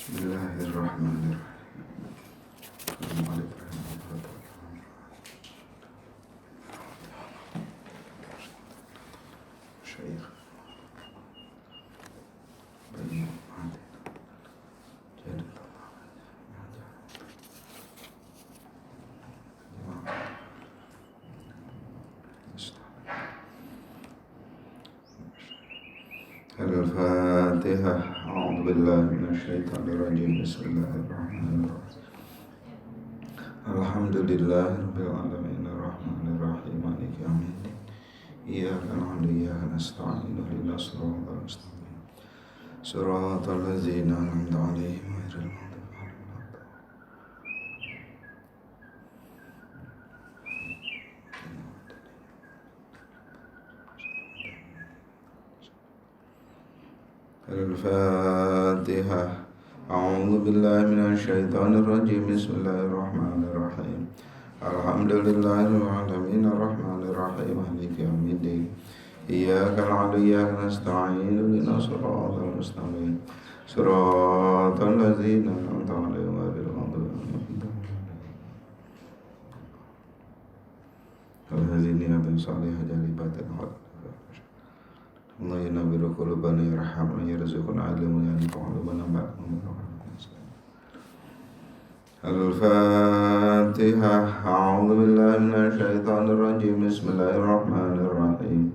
Bismillahirrahmanirrahim. Al-Fatihah. A'udzu billahi minasyaitonir rajim. Bismillahirrahmanirrahim. Alhamdulillahirabbil alamin arrahmanir rahim maliki yaumiddin. Iyyaka na'budu wa iyyaka nasta'in ihdinas siratal mustaqim. Siratal ladzina an'amta 'alaihim ghairil maghdubi 'alaihim Al-Fatihah. A'udzu billahi minasyaitonir rajim. Bismillahirrahmanirrahim. Alhamdulillahirabbil alamin arrahmanir rahim maliki yaumiddin. Iyyaka na'budu wa iyyaka nasta'in ihdinas siratal mustaqim. Siratal ladzina an'amta 'alaihim ghairil maghdubi 'alaihim waladdallin. Salihah jalibatin haq. Allah yunawwiru qulubana yarhamna yarzuqna ilman yanfa'una Al-Fatihah. A'udzu billahi minasyaitonir rajim. Bismillahirrahmanirrahim.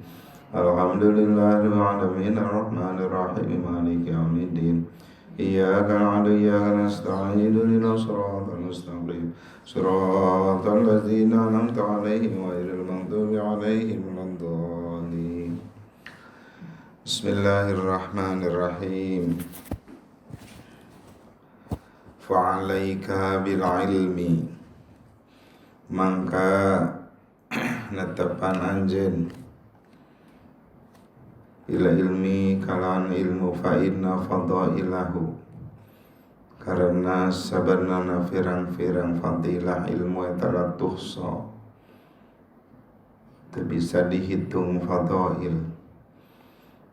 Alhamdulillahirabbil alamin arrahmanir rahim maliki yaumiddin. Iyyaka na'budu wa iyyaka nasta'in ihdinas siratal mustaqim. Siratal ladzina an'amta 'alaihim ghairil maghdubi 'alaihim waladdallin. Bismillahirrahmanirrahim. Fa'alaika bil ilmi, mangka netepan anjeun ila ilmi kalan ilmu fa inna fadailahu, karena sabarna firang-firang fadilah ilmu eta tuhsa teu bisa dihitung fadail.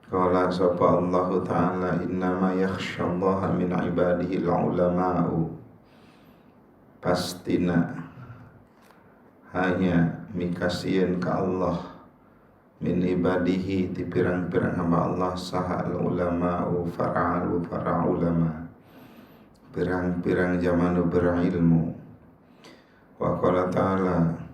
Qala sapa Allah Ta'ala innama yakhsyallaha min ibadihi al-ulama'u, pastina hanya mikasieun ka Allah min ibadihi ti pirang-pirang hamba Allah saha al-ulama'u para ulama, pirang-pirang zamanu berilmu. Wa qala ta'ala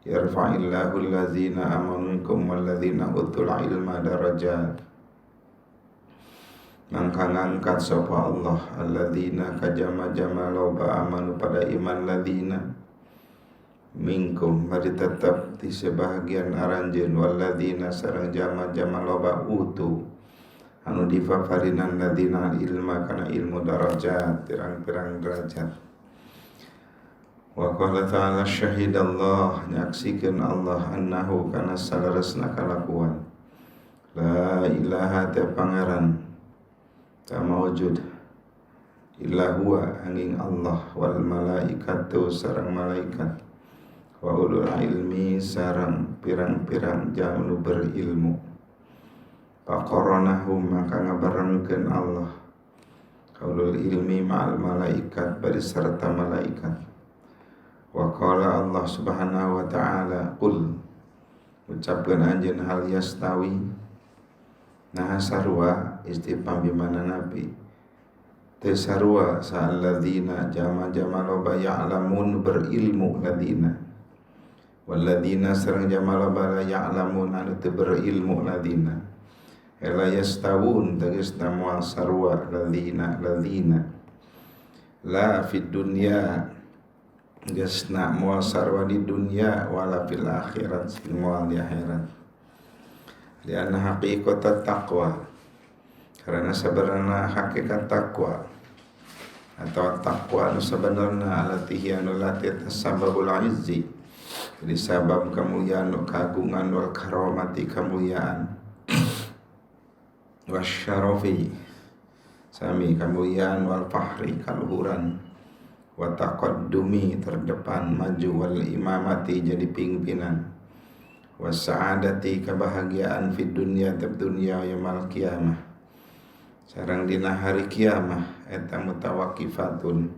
yarfa'illahu allazina amanu minkum wallazina utul ilma darajat, mangka ngangkat sapa Allah allazina kajama-jama loba amanu pada iman ladina minkum bari tetep di sebahagian aranjeun wallazina sareng jama-jama loba utu anu difafarinan ladina ilma kana ilmu darajat pirang-pirang derajat. Wa qala ta'ala syahidallah, nyaksikeun Allah annahu kana salaresna kalakuan la ilaha ta pangeran ta maujud illa huwa angin Allah wal malaikatu sareng malaikat wa ulul ilmi sareng pirang-pirang jamu berilmu. Faqaranahum maka ngabarengkeun Allah ulul ilmi ma'al malaikat bari serta malaikat. Wa qala Allah subhanahu wa ta'ala qul, ucapkeun anjeun hal yastawi nah sarua istifham bimana nabi teu sarua sa'alladzina jama-jama loba ya'lamun berilmu ladina walladzina sareng jama loba la ya'lamun anu teu berilmu ladina ela yastawun tegasna moal sarua ladzina la fid dunya gesna moal sarwa di dunia wala fil akhirat moal di akhirat. Di anna haqiqat taqwa, karena sebenarnya hakikat takwa atau takwa anu sebenarnya alatihi anu latih sababul izzi, jadi sabab kemuliaan kagungan wal karamati kemuliaan wasyarafi sami kemuliaan wal fahri kaluhuran wa taqaddumi terdepan maju wal imamati jadi pimpinan wa sa'adati kebahagiaan fid dunya tab dunya yaumil qiyamah sareng dina hari kiamah eta mutawaqifatun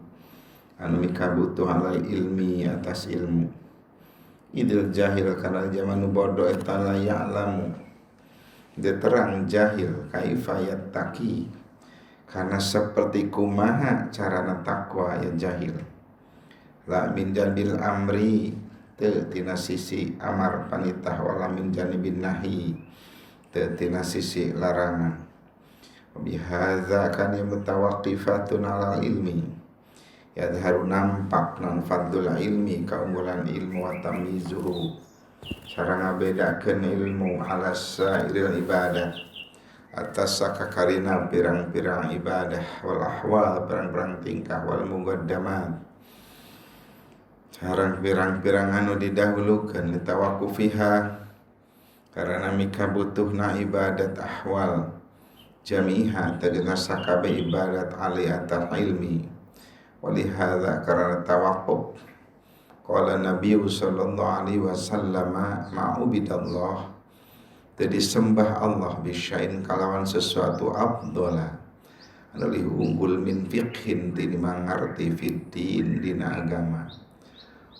anu mikabutuh alal ilmi atas ilmu. Idil jahil kana zaman nu bodoh eta la ya'lamu dia terang jahil kaifa yattaqi karena seperti kumaha carana takwa ya jahil. La min janibil amri teu tina sisi amar panitah wala min janibin nahi teu tina sisi larangan. Bihadza kan mutawaqqifatun ala ilmi yadharu nampak non fadlul ilmi keunggulan ilmu wa tamyizuhu sareng ngabedakeun ilmu ala sairil ibadah atas sakakarina pirang-pirang ibadah wal ahwal pirang-pirang tingkah wal muqaddamat sareng pirang-pirang anu didahulukeun litawaqqufiha karena mikabutuhna ibadat ahwal jami'ha tadina sakabe ibadat ali atas ilmi. Walihada karena tawaqquf qala Nabi sallallahu alaihi wasallam ma'ubidallah tadi sembah Allah bisya'in kalawan sesuatu afdhala anu unggul min fiqhin tini mangarti fiddin dina agama.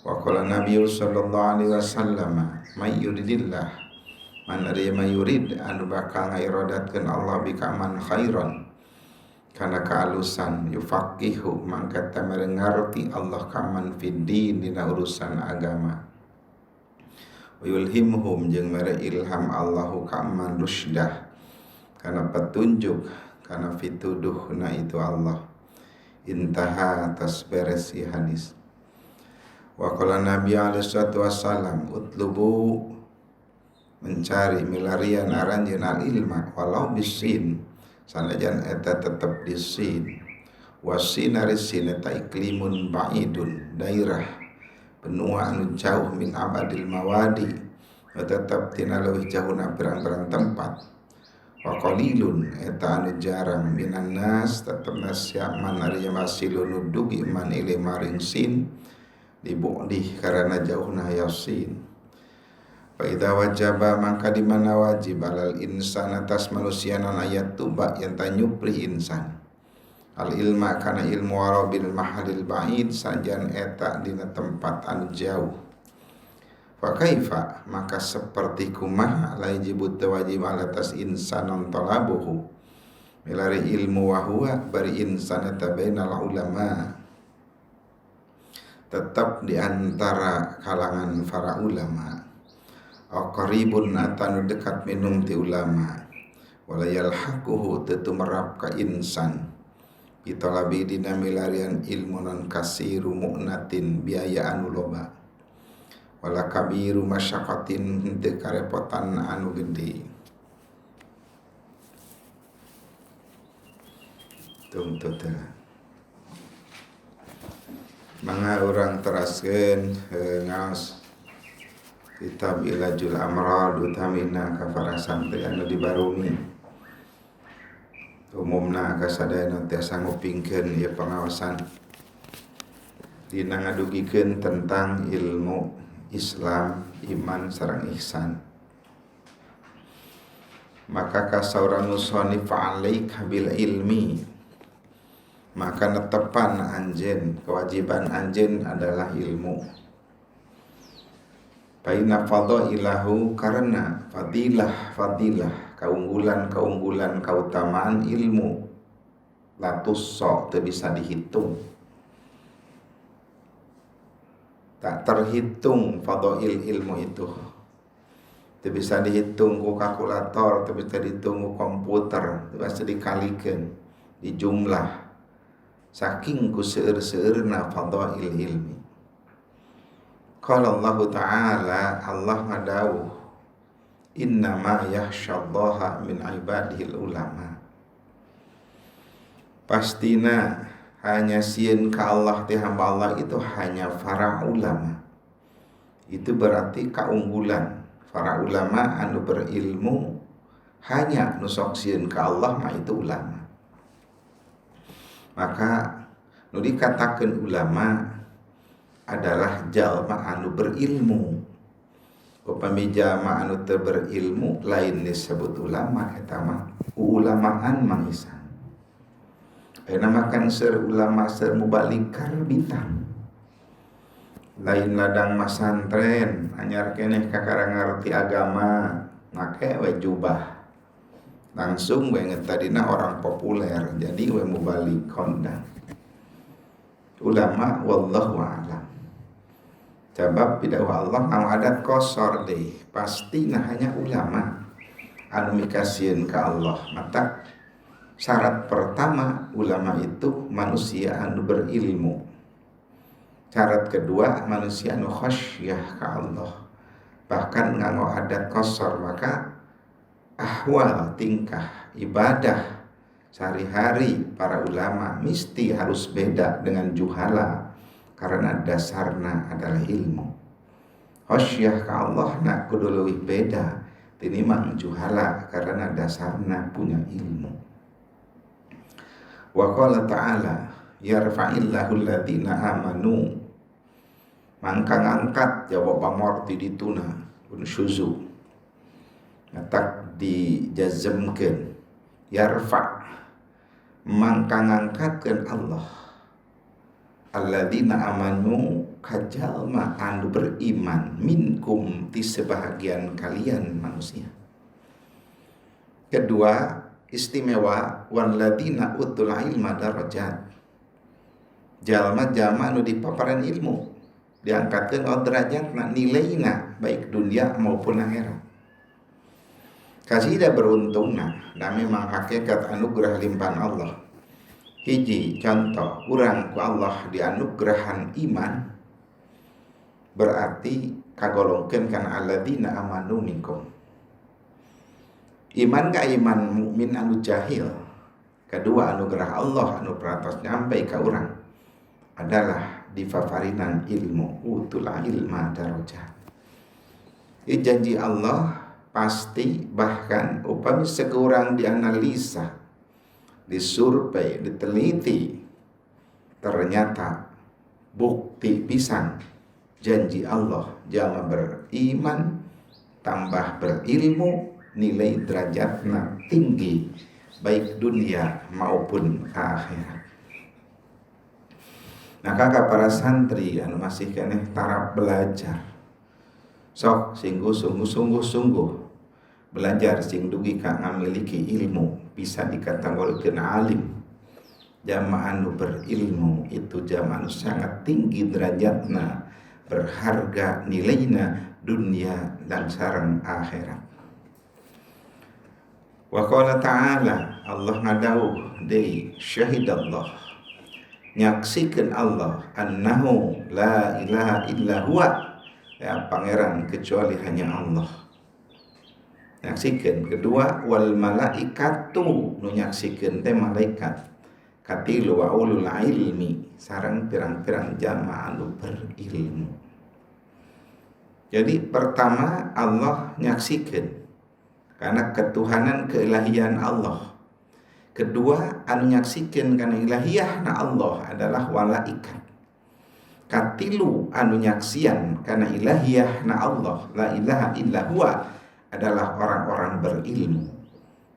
Wa qala Nabi sallallahu alaihi wasallam may yuridillah man ari mayurid anu bakal ngairodatkeun Allah bikaman khairan kana kaalusan yufaqihu mangka tamerengarti Allah kaman fiddin dina urusan agama. Wa yulhimhum jeung mere ilham Allahu kaman rusdah kana petunjuk kana fituduhna itu Allah. Intaha atas beres hadis. Wa qala Nabi alaihi salatu wassalam utlubu mencari milarian aranjeun al ilma walau bisin sanajan eta tetep di sin wasinari sin eta iklimun ba'idun daerah benua anu jauh min abadil mawadi tetep tina leuwih jauhna pirang-pirang tempat wa qalilun eta anu jarang minan nas tetep nasyaman ari masilun dugi man ile maring sin dibu'dih karena jauhna yasin. Faida wajaba maka di mana wajib alal insan atas manusia non ayat tuba yang tanyupri insan al ilma kana ilmu warabil mahalil ba'id sajan eta dina tempat anu jauh. Fa kaifa maka seperti kumaha la yajibut wajib atas insan non talabuhu milari ilmu wa huwa bari insan eta bainal ulama tetap di antara kalangan para ulama. Qaribun atanu dekat minum ti ulama wala yalhaquhu tetu merap ka insan bitalabi dina milarian ilmu non kasiru mu'natin biaya anu loba wala kabiru masyaqatin teu karepotan anu gede. Tuntut mangga urang teraskeun ngaos kitab Ilajul Amrar utamina ka para santri anu dibarumi umumna ka sadayana tiasa ngupingkeun ieu pengawasan dina ngadugikeun tentang ilmu Islam, iman sareng ihsan. Maka kasaurang musannif alaika bil ilmi maka netepan anjeun kewajiban anjeun adalah ilmu. Baina fadailahu karena fadilah keunggulan keutamaan ilmu latusso teu bisa dihitung tak terhitung fadail ilmu itu teu bisa dihitung ku kalkulator teu bisa dihitung ku komputer teu bisa dikalikeun di jumlah saking ku seueur-seueurna fadail ilmi. Qala Allah Ta'ala Allah ngadawuh innama yakhsyallaha min ibadihil ulama pastina hanya sieun ka Allah ti hamba Allah itu hanya para ulama. Itu berarti keunggulan para ulama anu berilmu hanya nu sok sieun ka Allah mah itu ulama. Maka nu dikatakeun ulama adalah jalma anu berilmu. Upami jalma anu teu berilmu lain disebut ulama eta mah ulamaan mangisan. namakan ser ulama ser mubalik karbitan lain ladang masantren anyar keneh kakara ngarti agama make we jubah langsung we ngetadina orang populer jadi we mubalik kondang ulama wallahu a'lam. Sebab bidahu Allah anu adat kosor deh pasti nah hanya ulama anu mikasieun ka Allah. Mata syarat pertama ulama itu manusia anu berilmu. Syarat kedua manusia anu khasyah ka Allah. Bahkan nganggo adat kosor maka ahwal tingkah ibadah sehari-hari para ulama mesti harus beda dengan juhala karena dasarna adalah ilmu. Khasyah ka Allah nak kudu leuwih beda tinimbang juhala karena dasarna punya ilmu. Wa qala ta'ala yarfa'illahu alladziina amanu mangka ngangkat jawab pamorti dituna pun syuzu ngatak dijazmkeun yarfa' mangka ngangkatkeun Allah alladzina amanu kajalma anu beriman minkum ti sebahagian kalian manusia. Kedua istimewa walladzina utul ilma darajat jalma-jalma anu dipaparan ilmu diangkatkeun derajatna nilaina baik dunia maupun akhirat. Kasida beruntungna da memang hakikat anugerah limpahan Allah. Hiji contoh urang ku Allah dianugerahan iman berarti kagolongkeun kana alladzina amanu minkum. Iman ka iman mukmin anu jahil. Kedua anugerah Allah anu peratos nyampe ka urang adalah difafarinan ilmu utul ilma darajat. Janji Allah pasti bahkan upami sekurang dianalisa disurvei, diteliti ternyata bukti pisan janji Allah jalma beriman tambah berilmu nilai derajatna tinggi baik dunia maupun akhirat. Nah kakak para santri anu masih keneh tarap belajar sok sungguh belajar sing dugi ka ngamiliki ilmu bisa dikategorikeun alim. Jamaah anu berilmu itu jamaah anu sangat tinggi derajatna, berharga nilaina dunia dan sareng akhirat. Wa qala ta'ala Allah ngadawuh deui syahidallah nyaksikeun Allah annahu la ilaha illa huwa ya pangeran kecuali hanya Allah. Nyaksikeun kedua wal malaikatu nu nyaksikeun teh malaikat katilu wa ulul ilmi sareng pirang-pirang jamaah anu berilmu. Jadi pertama Allah nyaksikeun karena ketuhanan keilahian Allah. Kedua anu nyaksikeun kana ilahiyahna Allah adalah malaikat. Katilu anu nyaksian kana ilahiyahna Allah la ilaha illa huwa adalah orang-orang berilmu.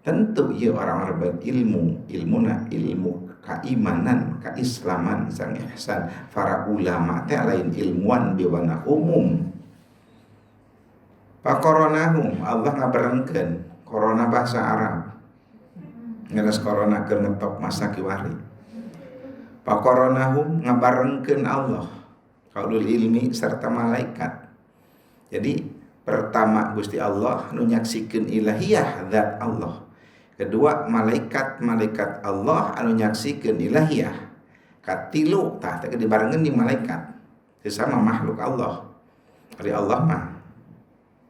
Tentu ieu orang-orang berilmu, ilmuna ilmu keimanan, keislaman, sang ihsan. Para ulama teh lain ilmuwan biwana umum. Pakoronahum Allah ngabarengkeun korona bahasa Arab. Ngeres korona keur ngetop masa kiwari. Pakoronahum ngabarengkeun Allah kaulul ilmi serta malaikat. Jadi pertama Gusti Allah nu nyaksikeun ilahiyah zat Allah. Kedua malaikat Allah anu nyaksikeun ilahiyah. Katilu tah teh dibarengkeun di malaikat. Sesama makhluk Allah. Ari Allah mah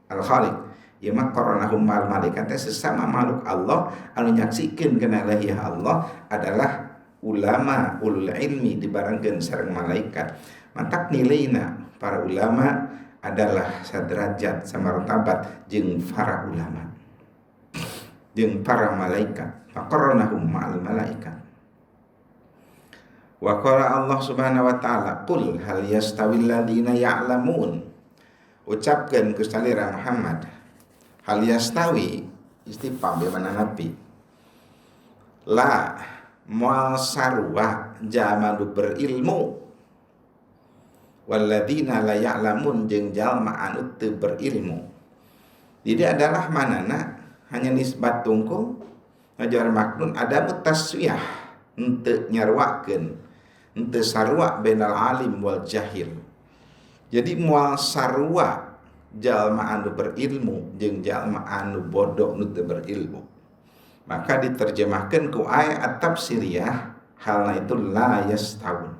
Al-Khaliq. Ieu mah qaranahum mal malaikat teh sesama makhluk Allah anu nyaksikeun kana ilahiyah Allah adalah ulama ulul ilmi dibarengkeun sareng malaikat. Mantak nilaina para ulama adalah saderajat samartabat jeung para ulama jeung para malaikat. Faqarnahum ma'al malaikat. Wa qala Allah Subhanahu wa taala qul hal yastawil ladzina ya'lamun. Ucapkeun ku salira Muhammad hal yastawi istifham bi mana nafi. La moal sarua jalma nu berilmu walladzina la ya'lamun jeung jalma anu teu berilmu. Jadi adalah manana hanya nisbat tungkul ngajar maknun ada mutaswiyah henteu nyarwakeun henteu sarua bainal alim wal jahil. Jadi moal sarua jalma anu berilmu jeung jalma anu bodoh nu teu berilmu. Maka diterjemahkan ku ayat tafsiriyah halna itu la yastawun.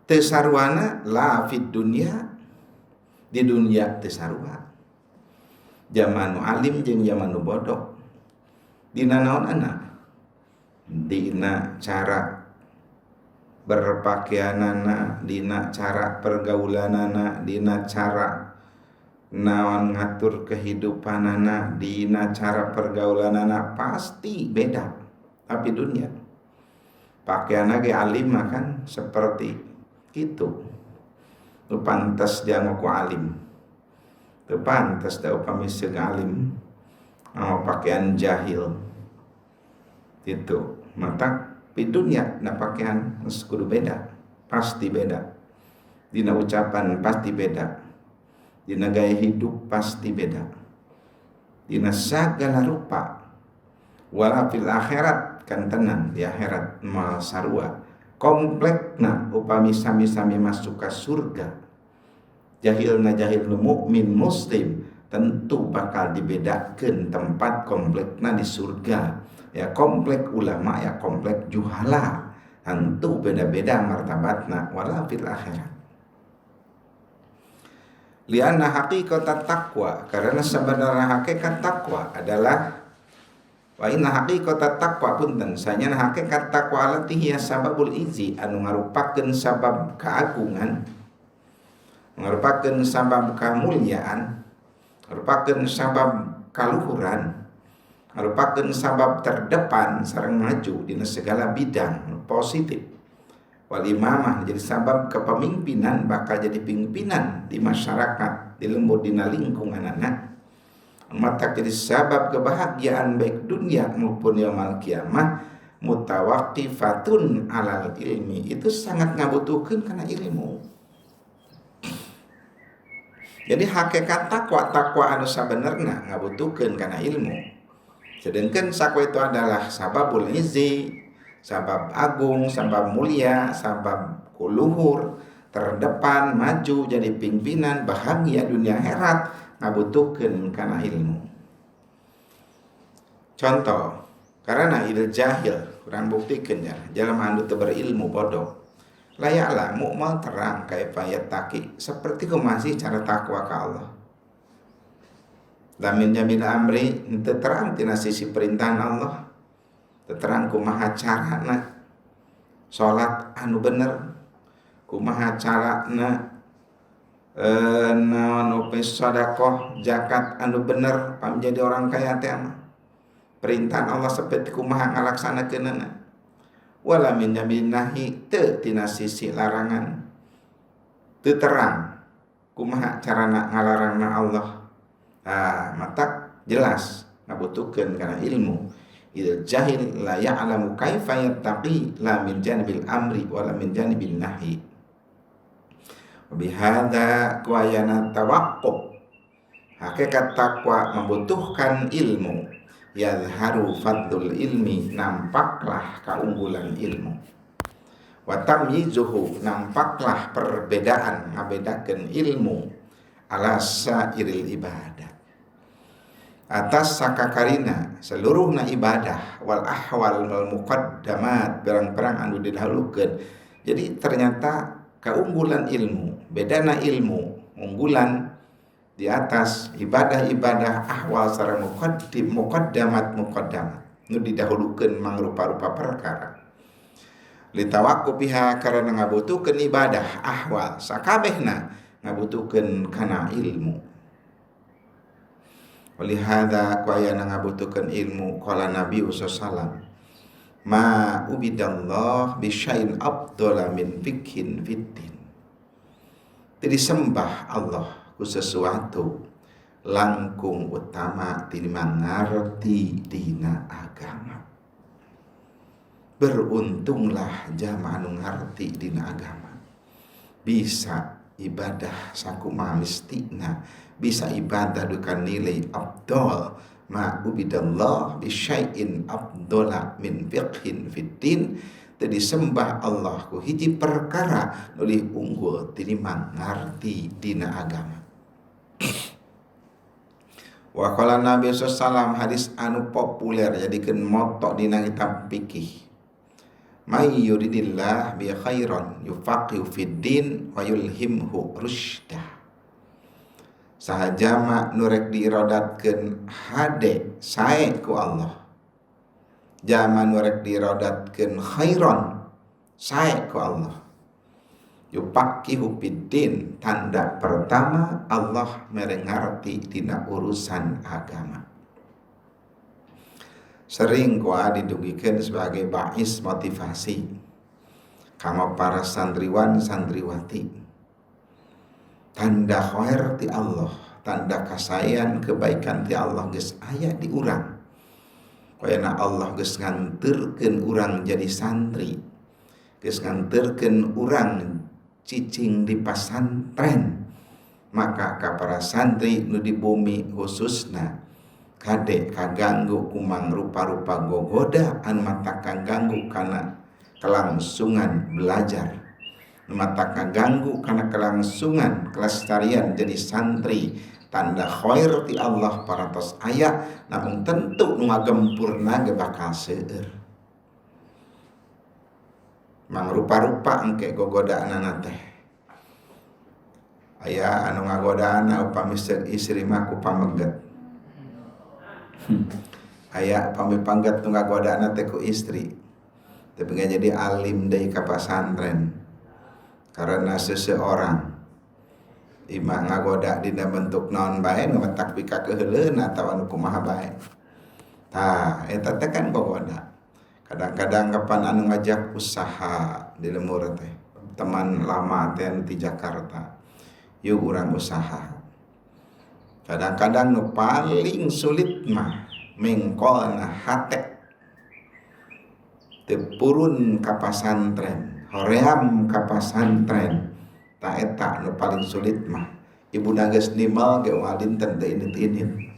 Teu sarwana la fid dunya, di dunia teu sarua. Zaman nu alim jeung zaman nu bodoh. Dina naonana? Dina cara berpakaianana, dina cara pergaulanana, dina cara naon ngatur kehidupanana, dina cara pergaulanana pasti beda. Tapi dunia pakaianna ge alim kan seperti itu. Teu pantas dianggap ku alim. Teu pantas da upami seug alim pakaian jahil. Itu. Mata di dunia na pakaian geus kudu beda, pasti beda. Dina ucapan pasti beda. Dina gaya hidup pasti beda. Dina sagala rupa. Wala fil akhirat kan tenang di akhirat mal sarua. Komplekna upami sami-sami masuk ke surga. Jahilna jahil nu mukmin muslim tentu bakal dibedakeun tempat komplekna di surga. Ya komplek ulama ya komplek juhala. Tentu beda-beda martabatna wala fil akhirat. Lianna haqiqat taqwa, karena sebenarnya hakikat takwa adalah wa inna haqiqat taqwa punten sanyana hakikat taqwa allati hiya sababul izi anu ngarupakeun sabab keagungan, ngarupakeun sabab kamulyaan, ngarupakeun sabab kaluhuran, ngarupakeun sabab terdepan sareng maju dina segala bidang positif. Wal imamah jadi sabab kepemimpinan bakal jadi pimpinan di masyarakat, di lembur dina lingkungan anak. Mata jadi sabab kebahagiaan baik dunia maupun yaumul kiamah mutawaqqifatun alal ilmi. Itu sangat ngabutuhkeun kana ilmu. Jadi hakikat takwa anu sabenerna ngabutuhkeun kana ilmu. Sedangkan sakwa itu adalah sababul izzi, sabab agung, sabab mulia, sabab kuluhur, terdepan, maju, jadi pimpinan, bahagia dunia akhirat, ngabutuhkeun kana ilmu. Contoh, karena il jahil, kurang buktikeun ya, jalma anu teu berilmu bodoh. Layaklah mu'mal terang kaifa yattaqi, seperti kumasih cara takwa ka Allah. Lamin jamin amri teu terang tina sisi perintahan Allah. Terang kumaha carana salat anu bener, kumaha carana naon upes sedekah zakat anu bener menjadi orang kaya teh mah. Perintahan Allah seperti kumaha ngalaksanakeunna. Wala min nahi teu tina sisi larangan. Teu terang kumaha carana ngalarangna Allah. Mata jelas ngabutuhkeun kana ilmu. Il jahil la ya'lamu kaifa yattaqi la min janibil amri wala min janibin nahi. Bihadza kuayana tawaqquf. Hakikat takwa membutuhkan ilmu. Yadharu fadlul ilmi, nampaklah keunggulan ilmu. Wa tamyizuhu, nampaklah perbedaan ngabedakeun ilmu ala sairil ibadah. Atas sakakarina seluruhna ibadah wal ahwal wal muqaddamat perang-perang anu didahulukeun. Jadi ternyata keunggulan ilmu, bedana ilmu unggulan di atas ibadah-ibadah ahwal sareng muqaddamat nu didahulukeun mangrupa-rupa perkara. Litawaqqufiha karena ngabutuhkeun ibadah ahwal sakabehna ngabutuhkeun kana ilmu. Walihada kuayana ngabutuhkeun ilmu qala Nabi sallallahu ma ubidallah bisyai'in afdala min fikhin fiddin. Disembah Allah ku sesuatu langkung utama ti mangarti dina agama. Beruntunglah jamaah anu ngarti dina agama. Bisa ibadah sakumaha mistina, bisa ibadah dukan nilai afdal ma ubidallah bi syai'in afdala min fiqhin fiddin. Tadi sembah Allah ku hiji perkara nulih unggul tinimbang ngarti dina agama. Wa qala Nabi sallallahu hadis anu populer jadikeun moto dina kitab fikih. May yuridillah bi khairan yufaqihu fiddin wa yulhimhu rusyda. Sahajama nurek diirodatkeun hade sae ku Allah. Jama nurek diirodatkeun khairan sae ku Allah. Yufaqihu fiddin, tanda pertama Allah merengarti dina urusan agama. Sering gua didugikeun sebagai bais motivasi kama para santriwan santriwati. Tanda khair ti Allah, tanda kasayan kebaikan ti Allah geus aya di urang. Koyana Allah geus nganterkeun urang jadi santri, geus nganterkeun urang cicing di pasantren. Maka ka para santri nu di bumi khususna kade kaganggu kumang rupa-rupa gogoda anu mata kaganggu kana kelangsungan belajar, mata kaganggu kana kelangsungan kelestarian jadi santri. Tanda khair ti Allah parantos aya, namun tentu nu ngagempurna ge bakal seueur. Mang rupa-rupa engke gogodaanana teh aya anu ngagodaana upami istri mah ku pameget. Aya pami panggat nu ngagodaana teh ku istri, tapi nggak jadi alim deui ka pasantren karena seseorang imah ngagoda dina bentuk naon bae nu matak pika keheuleuan atawa nu kumaha bae. Tah eta teh kan gogoda. Kadang-kadang kapan anu ngajak usaha di lemur teh teman lama teh di Jakarta, yuk urang usaha. Kadang-kadang nu paling sulit mah mengkolna hate tepurun ka pasantren, hoream ka pasantren. Ta eta nu paling sulit mah ibuna geus nimal ge wadin teu init-init.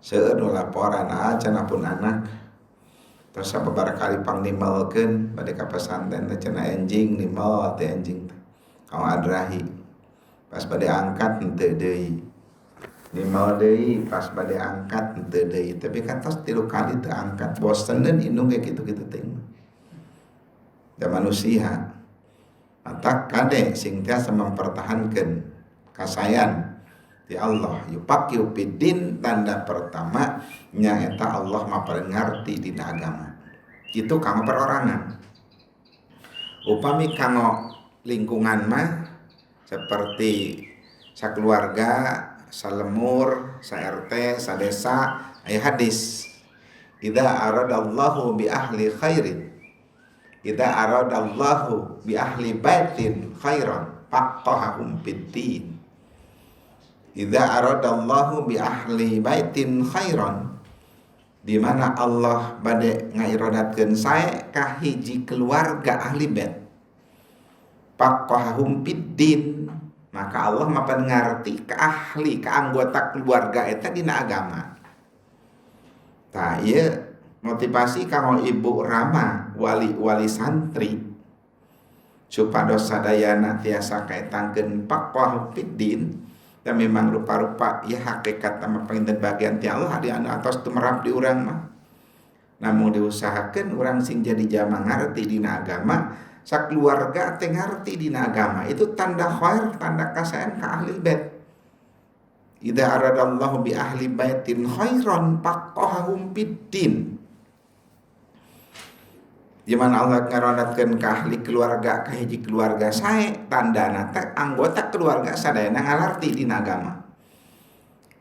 Seueur nu laporan cenah pun anak terus sababaraha kali pangnimalkeun bade ka pasantren teh cenah enjing nimal teh enjing teh kawa adrahi. Pas bade angkat henteu deui. Nimal deui pas bade angkat henteu deui. Tapi kantos 3 kali teu angkat. Boseneun indung ge kitu-kitu teh. Da manusia. Mata kade sing tiasa mempertahankeun kasayan ti Allah. Yupaqihu fiddin, tanda pertama nyaeta Allah maparing ngarti dina agama. Itu kanggo perorangan. Upami kanggo lingkungan mah seperti sakeluarga, salemur, sa-RT, sa-desa, aya hadis. Idza aradallahu bi ahli khairin, idza aradallahu bi ahli baitin khairan faqahum fiddin. Idza aradallahu bi ahli baitin khairan, di mana Allah bade ngairodatkeun sae ka hiji keluarga ahli bait. Faqahum fiddin, maka Allah mapan ngarti ke ahli, ke anggota keluarga eta dina agama. Tah ieu motivasi kanggo ibu rama wali-wali santri supados sadayana tiasa kaitangkeun faqahum fiddin. Dan memang rupa-rupa ya hakikat sama penginten bagian ti Allah di anu atos tumerap di urang mah. Namun diusahakeun urang sing jadi jama ngarti dina agama, sakeluarga teh ngarti dina agama. Itu tanda khair, tanda kasayan ka ahli bait. Idza aradallahu bi ahli baitin khairan faqahum fiddin. Di mana Allah ngarodatkeun ka ahli keluarga, ka hiji keluarga sae, tandana teh anggota keluarga sadayana ngalarti dina agama.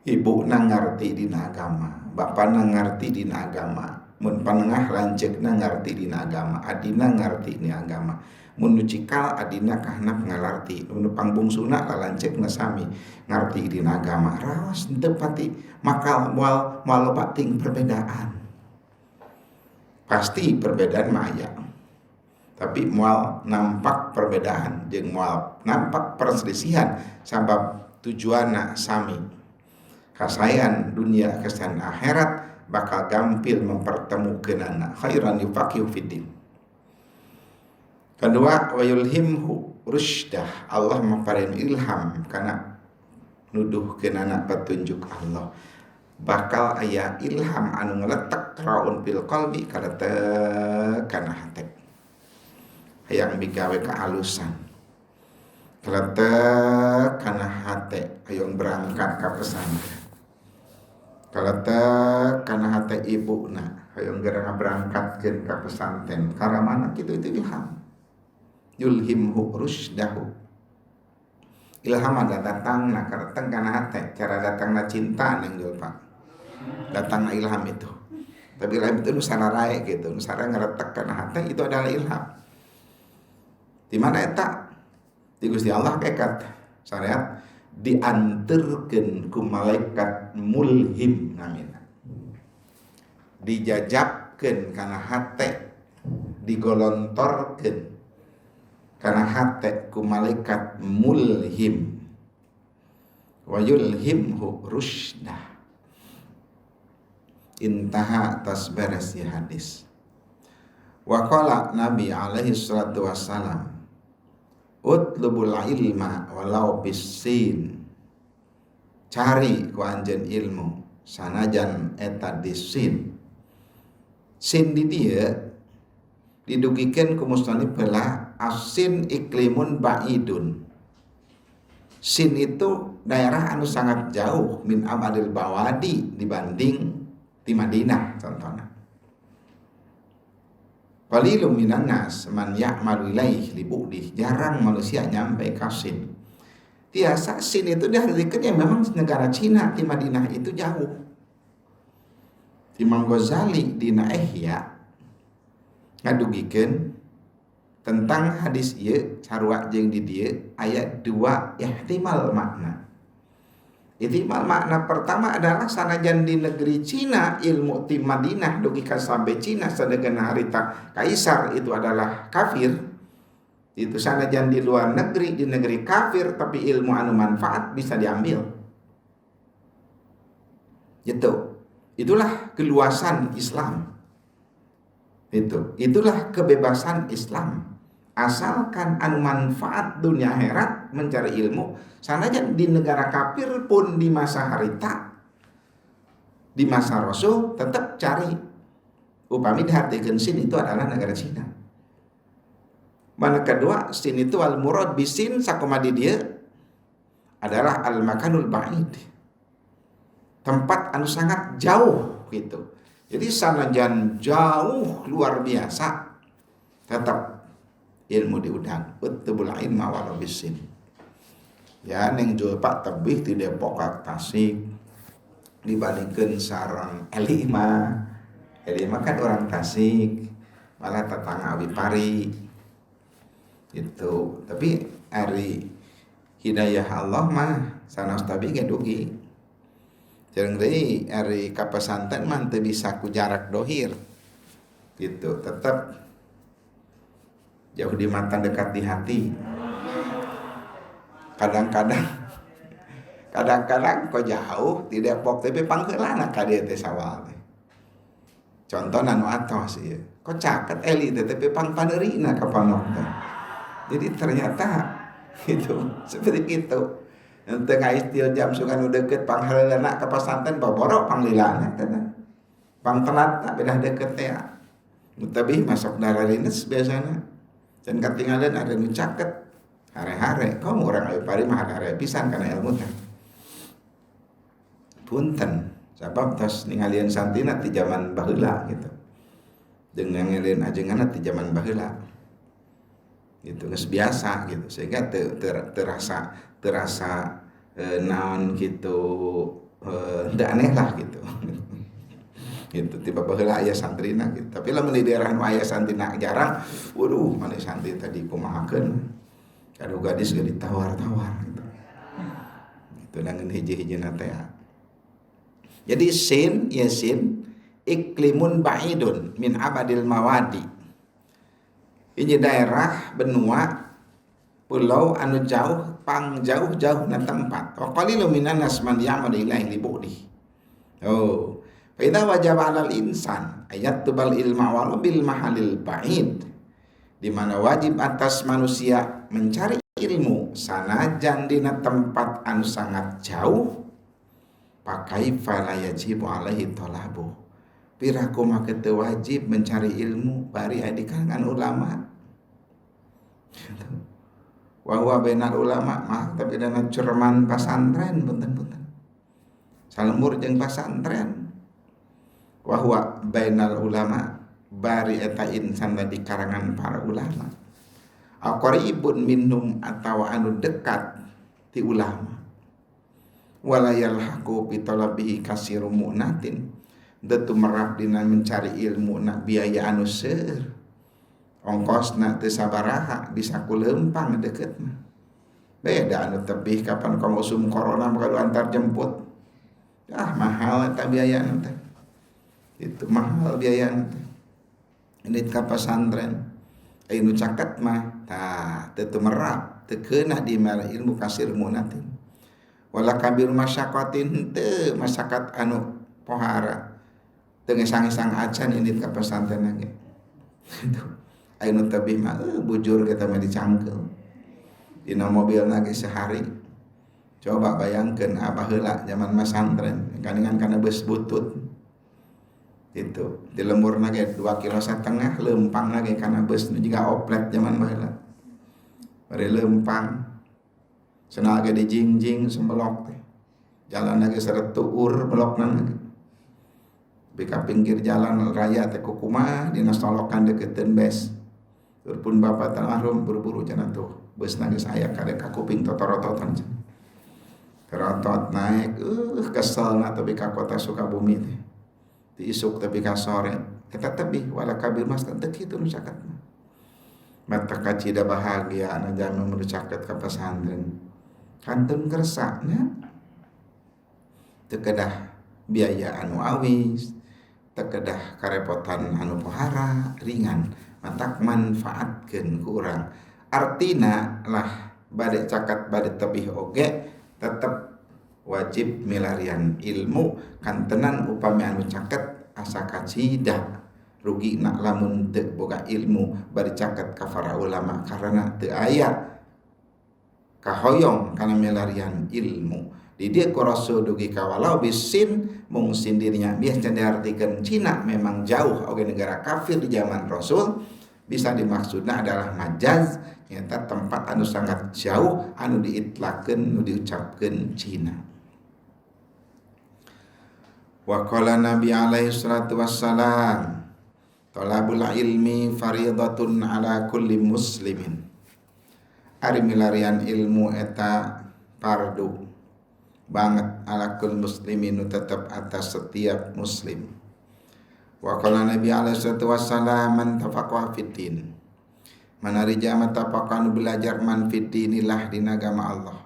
Ibu nang ngarti dina agama, bapak nang ngarti dina agama, mun panengah lanceukna ngarti dina agama, adina ngarti ni agama. Mun nu cikal adina kahanap ngalarti, mun pangbungsuna lanceukna sami ngarti dina agama. Raos teu pati makal moal loba ting perbedaan. Pasti perbedaan mah aya. Tapi moal nampak perbedaan jeung moal nampak perselisihan sabab tujuanna sami. Kasayan dunia kesan akhirat bakal gampil mempertemukeunana. Khairan yufaqihu fiddin. Kedua, wa yulhimhu rusydah. Allah maparin ilham kana nuduhkeunana petunjuk Allah. Bakal aya ilham anu ngeletek raun fil qalbi kana hate. Hayang bigawe kehalusan. Kaletek kana hate hayang berangkat ka pesantren. Kaletek kana hate ibuna hayang gerang berangkatkeun ka pesantren. Karamana kitu itu ilham. Yulhimhu rusydahu. Ilham ada datang na kareteng kana hate, cara datangna cinta nang jol Pak. Datangna ilham itu. Tapi ilham itu nu sararae gitu, nu sararae ngaretek kana hate itu adalah ilham. Di mana eta? Di Gusti Allah kekat syariat dianterkeun ku malaikat mulhim namina. Dijajabkeun kana hate, digolontorkeun kana hate ku malaikat mulhim. Wa yulhimhu rusydah. Intaha atas beres ya hadis. Wa qala Nabi alaihi salatu wassalam, utlubul ilma walau bisin. Cari ku anjeun ilmu sanajan eta di sin. Sin di dieu didugikeun ku musannif heula asin iklimun ba'idun. Sin itu daerah anu sangat jauh min amadil bawadi dibanding di Madinah contohnya. Qalilun minan nas man ya'malu ilaih li bu'dih. Jarang manusia nyampe ka Sin. Tiasa Sin itu diartikeun yang memang negara Cina di Madinah itu jauh. Imam Ghazali dina Ihya ngadugikeun tentang hadis ieu sarua jeung di dieu aya dua ihtimal makna. Ihtimal makna pertama adalah sanajan di negeri Cina ilmu ti Madinah dugi ka sampai Cina sadegana harita kaisar itu adalah kafir. Itu sanajan di luar negeri di negeri kafir tapi ilmu anu manfaat bisa diambil. Gitu. Itulah keluasan Islam. Itulah kebebasan Islam. Asalkan anu manfaat dunia akhirat mencari ilmu sanajan di negara kafir pun di masa harita di masa Rasul tetap cari. Upami dihartikeun Sin itu adalah negara Cina. Mana kedua Sin itu al murad bisin sakomadi dia adalah al makanul ba'id. Tempat anu sangat jauh gitu. Jadi sanajan jauh luar biasa tetap ilmu diudang. Utlubul ilma walau bisin. Ya neng jual Pak tebih di Depok ka Tasik dibandingkeun sareng Elima. Elima kan orang Tasik, malah tetangga Wipari. Gitu. Tapi ari hidayah Allah mah sanes tabi ge dugi. Jarang deui ari ka pesantren mah teu bisa ku jarak dohir. Gitu, tetap jauh di mata dekat di hati. Kadang-kadang kok jauh di Depok tapi pangkeulana ka dieu teh sawal teh. Contohna nu atos ieu. Kok caket eli teh tapi pangpadeurina ka panok teh. Jadi ternyata itu seperti itu. Teu ngaistil jam sugan nu deukeut panghareulana ka pasantren baboro panglilana teh. Pangtelatna bedah deukeut teh. Mutabih masuk darah dinas biasana. Dan ketinggalan ada nu caket hare-hare kamu orang ayu pari mah hare-hare pisan kana ilmu teh. Punten sabab tos ningalieun santina ti zaman baheula gitu. Jeung ningalieun ajenganna ti zaman baheula. Gitu geus biasa gitu sehingga terasa naon gitu teu aneh lah gitu. Gitu tiba baheula aya santrina gitu. Tapi lamun di daerah nu aya santrina jarang, waduh mana santri tadi kumahakeun. Kadu gadis ge ditawar-tawar gitu. Itu nangeun hiji-hijina teh. Jadi sin ya sin iklimun ba'idun min abadil mawadi. Ini daerah benua pulau anu jauh pang jauh-jauh na tempat. Wa qalilun minan nas man ya'malu ilaihi li bu'di. Oh, fa idza wajaba 'alal insan ayat tubal ilma walau bil mahalil ba'id. Di mana wajib atas manusia mencari ilmu sanajan dina tempat anu sangat jauh, pakai fala yajibu alaihi talabu. Piraku maka teu wajib mencari ilmu bari aya di kalangan ulama. Wa huwa bainal ulama mah tapi dana cerman pasantren punten-punten. Salembur jeung pasantren. Wa huwa bainal ulama bari eta insan di karangan para ulama. Aqribun minhum atau anu dekat ti ulama. Wala yalhaqu bi talabihi kasiru mu'natin. Datu merap dina mencari ilmu na biaya anu seueur. Ongkosna teu sabaraha bisa kuleumpang deukeut mah. Beda anu tebih kapan komo usum corona bakal antar jemput. Ah mahal eta biayana teh. Itu mahal biayana teh. Ini ka pasantren. Anu caket mah tah teu merap, teu keuna di ilmu kasir munatin. Wala kabir masyaqatin teu masyarakat anu pohara. Teu ngesang-ngesang acan ini ka pasantren ge. Anu tabih mah bujur kita mah dicangkel. Dina mobilna ge sehari. Coba bayangkeun abah heula zaman masantren, kaningan kana beus butut. Itu di lemburna ge 2,5 kg leumpang lagi kana beus nu jiga oplet zaman baheula. Bari leumpang. Cenah ge dijingjing sembelok teh. Jalan lagi seret tuur belokna lagi. Bika pinggir jalan raya teh kumaha dina solokan deukeuteun bes. Turpun bapak almarhum buru-buru cenah tuh beus nangis aya kadek ka kuping totorototan cenah. Terotot naik keselna tapi ka kota Sukabumi teh. Ti isuk tapi ka sore eta tebih wala kabir mas teu kitu nu caket mah. Mata kacida bahagia anu jami nu caket ka pesantren. Kantun kersa nya. Teu kedah biaya anu awis, teu kedah karepotan anu pohara, ringan. Matak manfaatkeun ku urang. Artina lah bade caket bade tebih oge tetep wajib milarian ilmu kantenan upami anu caket asa kacida rugi nak lamun teu boga ilmu bari caket ka para ulama karena teu aya kahoyong kana milarian ilmu. Di dieu ku Rasul dugi ka walau bisin mung sindirinya biasa diartikeun Cina memang jauh oge negara kafir di zaman Rasul. Bisa dimaksudna adalah majaz nyata tempat anu sangat jauh anu diitlakeun anu diucapkeun Cina. Wa qala Nabi alaihi salatu wassalam talabul ilmi fariidatun ala kulli muslimin. Ari milarian ilmu eta fardu banget ala kulli muslimin nu tetep atas setiap muslim. Wa qala Nabi alaihi salatu wassalam man tafaqaha fid din. Manari jama tafaqan belajar man fid dinillah dina agama Allah.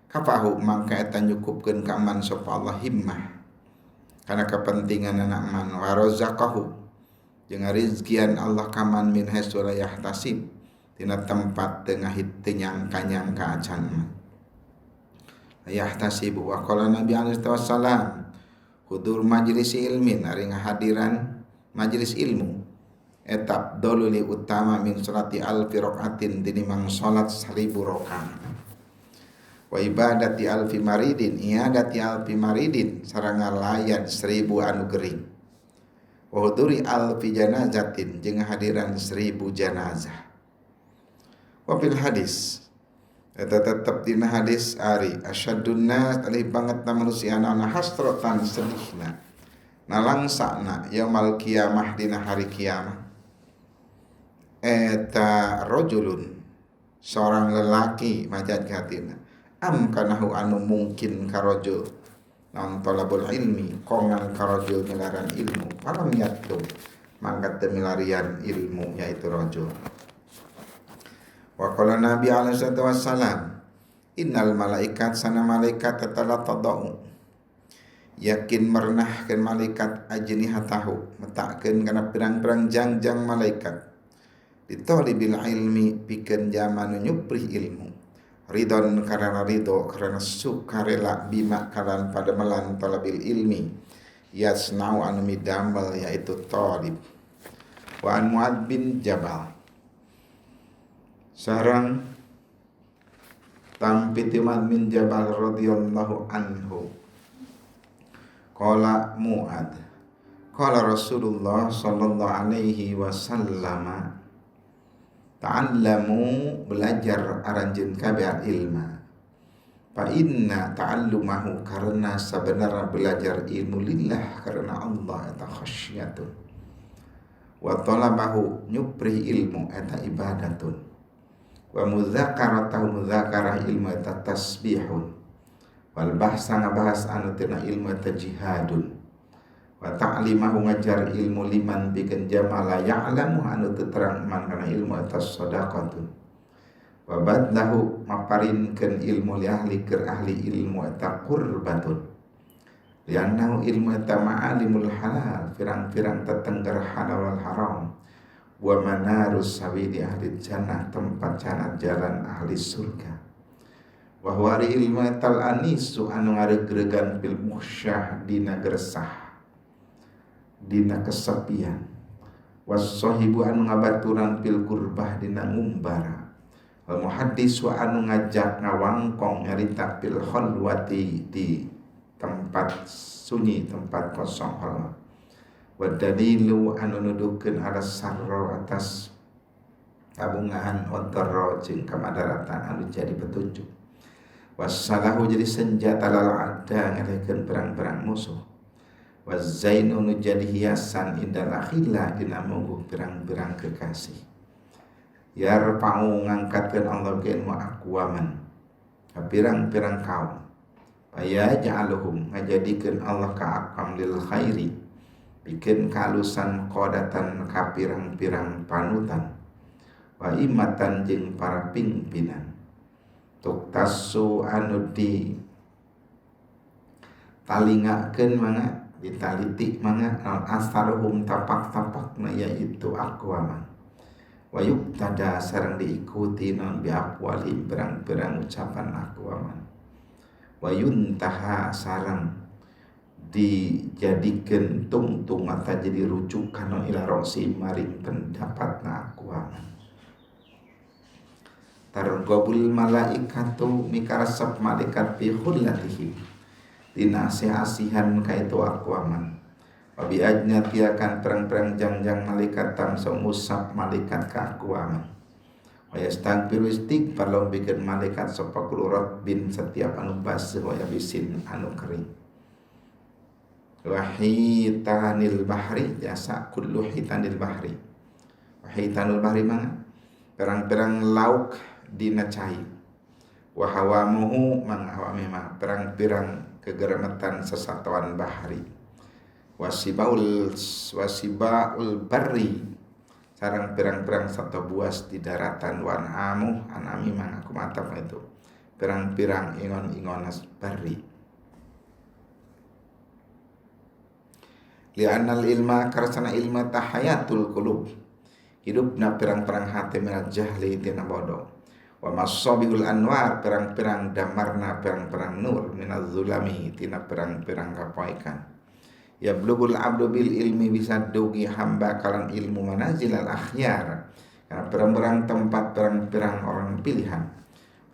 Kafahu mangka eta nyukupkeun ka man sapa Allah himmah. Kana kepentingan anak man wa razaqahu jeung rizkian Allah kaman min haitsu la yahtasib dina tempat teu nyangka-nyangka acan man. Yahtasib wa qala Nabi alaihi wasallam hudur majlis ilmin ari ngahadiran majlis ilmu etap doluli utama min salati alfi raqatin tinimang salat 1000 rakaat wa ibadati alfi maridin iadati alfi maridin sareng ngalayan 1000 anu gering wa huduri alfi janazatin jeung ngahadiran 1000 janazah wa fil hadis eta tetep dina hadis ari asyadun nas alih banget na manusia ana hasratan sedihna nalangsana yaumul kiamah dina hari kiamat eta rajulun seorang lelaki majad katina am kanahu anu mungkin ka rajul non talabul ilmi kongan karajul milaran ilmu falam yatlu mangkat temilarian ilmu yaitu rajul. Wa qala Nabi alaihi wasallam innal malaikat sana malaikat tatalatadau yakin merenahkeun malaikat ajnihatahu metakkeun kana pirang-pirang jangjang malaikat ditolibil ilmi pikeun zaman nyupri ilmu ridon karena ridho karena sukarela bima kalan pada melan talabil ilmi yasnau anu midamel yaitu talib. Wa an Muad bin Jabal sareng tampiti Muad bin Jabal radhiyallahu anhu qala Muad qala Rasulullah sallallahu alaihi wasallam ta'allamu belajar aranjeun kabeh ilma fa inna ta'allumahu karena sabenarna belajar ilmu lillah karena Allah eta khasyatun wa talabahu nyupri ilmu eta ibadatun wa mudzakaratahu mudzakarah ilmu eta tasbihun wal bahsa ngabahas anu tina ilmu eta jihadun wa ta'limahu ngajar ilmu liman pikeun jamala ya'lamu anu teu terang man kana ilmu eta shadaqatun wa badlahu maparinkeun ilmu li ahli keur ahli ilmu eta qurbatun liannahu ilmu eta ma'alimul halal pirang-pirang tetengger halal wal haram wa manarus sabili ahli jannah tempat jannah jalan ahli surga wa huwa ilmu eta anisu anu ngaregregan bil muhsyah dina gersah dina kesepian was-sahibu anu ngabaturan fil kurbah dina ngumbara wal muhaddis wa anu ngajak ngawangkong nyarita fil khalwati di tempat sunyi tempat kosong halwa wa dalilu anu nuduhkeun ala sarra atas tabungahan wadharra jeung kamadaratan anu jadi petunjuk wassalahu jadi senjata lal ada ngalehkeun perang-perang musuh wazainu nu jadi hiasan indal akhillah dina mungguh pirang-pirang kekasih yarfa'u ngangkatkeun Allah ke ilmu aqwaman pirang-pirang kaum aya ja'aluhum ngajadikeun Allah ka aqam lil khairi pikeun kalusan qadatan ka pirang-pirang panutan wa imatan jeung para pimpinan tuktasu anu di talingakeun mangga ditaliti mangga asaruhum tapak-tapakna yaitu aqwaman wa yuktada sareng diikuti non bi aqwali berang-berang ucapan aqwaman wa yuntaha sareng dijadikeun tungtung atau jadi rujukan ila rosi maring pendapatna aqwaman targobul malaikatu mikarasab malaikat fi khullatihim dina asihan kaitu aqwaman wa bi ajnati akan perang-perang jangjang malaikat tamsa musab malaikat ka aqwaman wa yastaghfiru istighfar lahum bikeun malaikat sapa kulurat bin setiap anu basih wa yabisin anu kering wa hitanil bahri jasa kullu hitanil bahri wa hitanul bahri mangga perang-perang lauk dina cai wa hawamuhu mangga hawami mah perang-perang kegeremetan sesatuan bahari wasibaul barri sareng pirang-pirang satu buas di daratan wan amuh anami mangaku matap itu pirang-pirang ingon-ingonas barri li'annal ilma karsana ilma tahayatul qulub hidupna pirang-pirang hati minal jahli tina bodoh wa masabihul anwar perang-perang damarna perang-perang nur minaz zulami tina perang-perang kapoekan ya blugul abdu bil ilmi bisa dugi hamba kalan ilmu manazilal akhyar karena perang-perang tempat perang-perang orang pilihan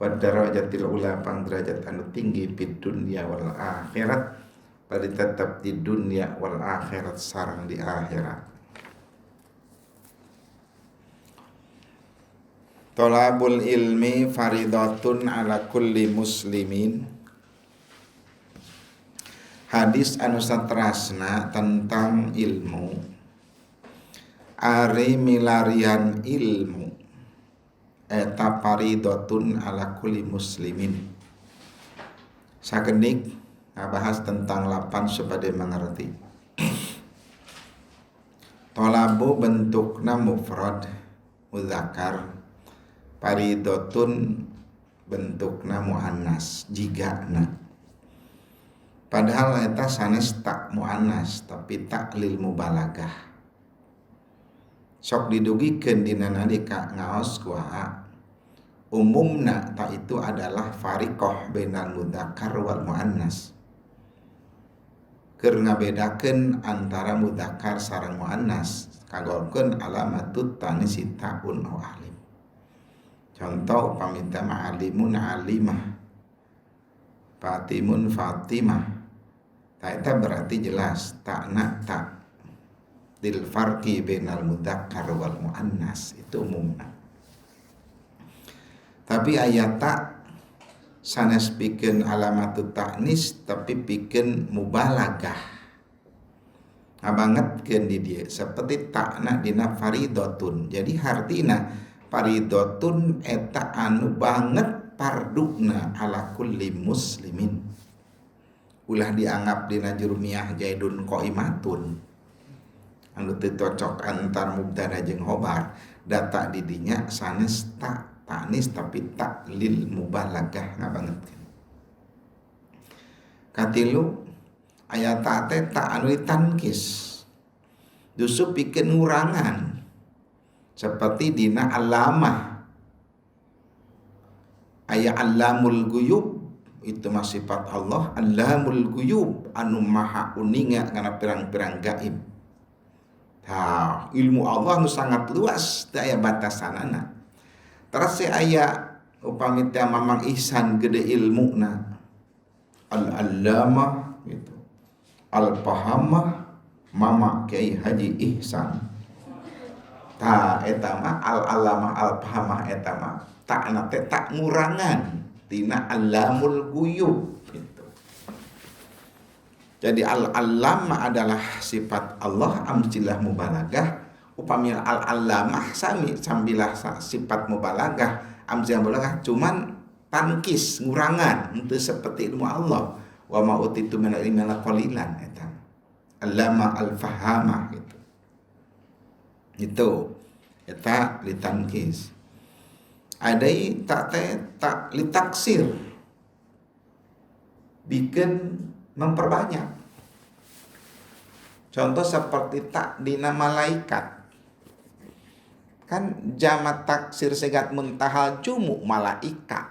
wa darajatil ula pang derajat anu tinggi fid dunya wal akhirat pada tetap di dunia wal akhirat sareng di akhirat. Tolabul ilmi faridatun ala kulli muslimin. Hadis anu satrasna tentang ilmu ari milarian ilmu eta faridatun ala kulli muslimin. Sakenik ngabahas tentang lapan supaya mengerti. Tolabu bentukna mufrad muzakkar, paridotun bentukna muannas jigana. Padahal eta sanes tak muannas tapi tak lil mubalagah. Sok didugikeun dina nalika ngaos kuaha umumna tak itu adalah fariqah bainal mudzakkar wal muannas. Keur ngabedakeun antara mudzakkar sareng muannas kagolkeun alamatut tanisi taun au alif. Contoh upami alimun alimah, fatimun fatimah. Eta berarti jelas takna tak dil farqi bainal mudzakkar wal muannas itu umumna. Tapi ayat tak sanes pikeun alamatut ta'nis tapi pikeun mubalagah. Ngabangetkeun di dieu seperti takna dina faridotun. Jadi hartina faridotun eta anu banget parduna ala kulli muslimin. Ulah dianggap dina jurumiyah jaidun qaimatun anu teu cocok antar mubtada jeung khobar. Data didinya sanes tak tanis tapi tak lil mubalagah ngabangetkeun. Katilu aya teh tak anu ditankis justru pikeun ngurangan seperti dina alamah aya alamul guyub itu mah sifat Allah, Allamul Ghuyub anu maha uninga kana pirang-pirang gaib. Tah, ilmu Allah anu sangat luas, teu aya batasanana. Terus aya upami teh Mamang Ihsan gede ilmuna. Al-Allamah gitu. Al-Fahamah Mama Kiai Haji Ihsan. Tah eta mah Al-Allamah Al-Fahamah eta mah takna teh tak ngurangan tina Allamul Ghuyub gitu. Jadi al-allamah adalah sifat Allah amsilah mubalagah, upami al-allamah sami sambilah sifat mubalagah amsilah mubalagah cuman tankis ngurangan henteu seperti ilmu Allah. Wa ma utitu min ilmi qalilan eta. Allama al-fahamah gitu. Itu eta ditankis. Adai tak litaksir bikin memperbanyak. Contoh seperti tak dina malaikat. Kan jamak taksir segat muntahal jumu malaika.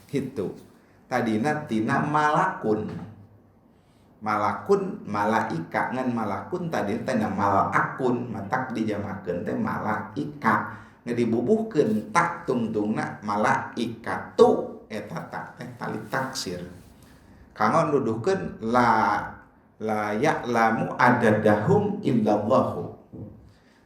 Itu. Tadina tina malakun. Malakun malaika ngan malakun tadi tina malakun matak dijamakeun teh malaika. Ngedibubuhkeun tak tungtungna malaikatu eta tak teh tali taksir. Kanggo nuduhkeun la ya'lamu adadahum illallahu.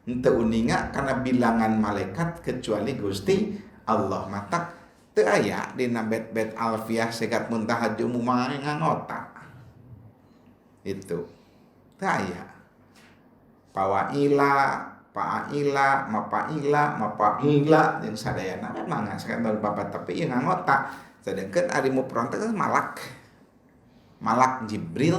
Henteu uninga kana bilangan malaikat kecuali Gusti Allah. Matak teu aya dina bet-bet alfiah segat muntaha jumu ngangota. Itu. Teu aya. Pawaila Pa'ila, mapa'ila yang sadayana memang sakantor bapak tapi yang anggota sedangkan ari mufrad teh malak Jibril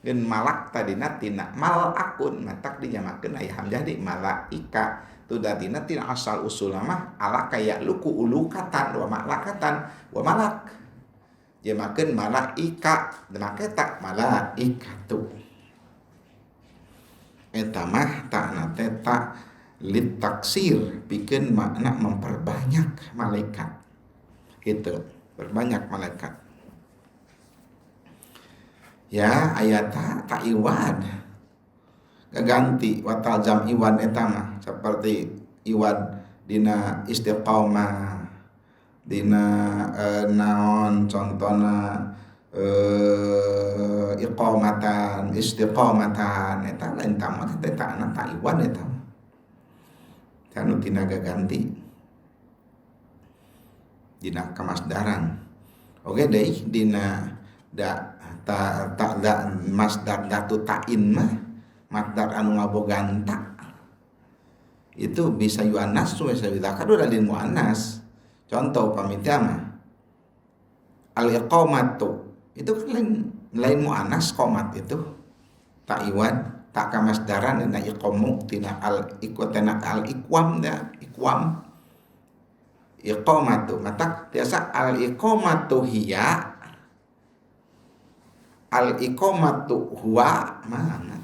dan malak tadina tina malakun matak dijamakeun aya hamzah di malaika tu datina tina asal usul mah ala kaya luku ulukatan wa malakatan wa malak jamakeun malaika maka tak malaikatu. Eta mah takna teh tak lit taksir pikeun makna memperbanyak malaikat. Gitu, berbanyak malaikat. Ya ayat tak iwad. Gaganti watal jam iwan eta mah seperti iwad dina istiqamah dina naon contona iqamatan istiqamatan eta lain tamat eta takna taiwan eta kanu tina gaganti dina kamasdaran oge deui dina da masdar datu ta'in mah masdar anu ngabogan ta itu bisa yuannas bisa didakar udah lin muannas. Contoh pamita mah al iqamatu itu kan lain muannas qomat itu tak iwan tak kamasdaran na iqamu tina al iqtana al iqwam da iqwam iqamatu mata biasa al iqamatu hiya al iqamatu huwa mana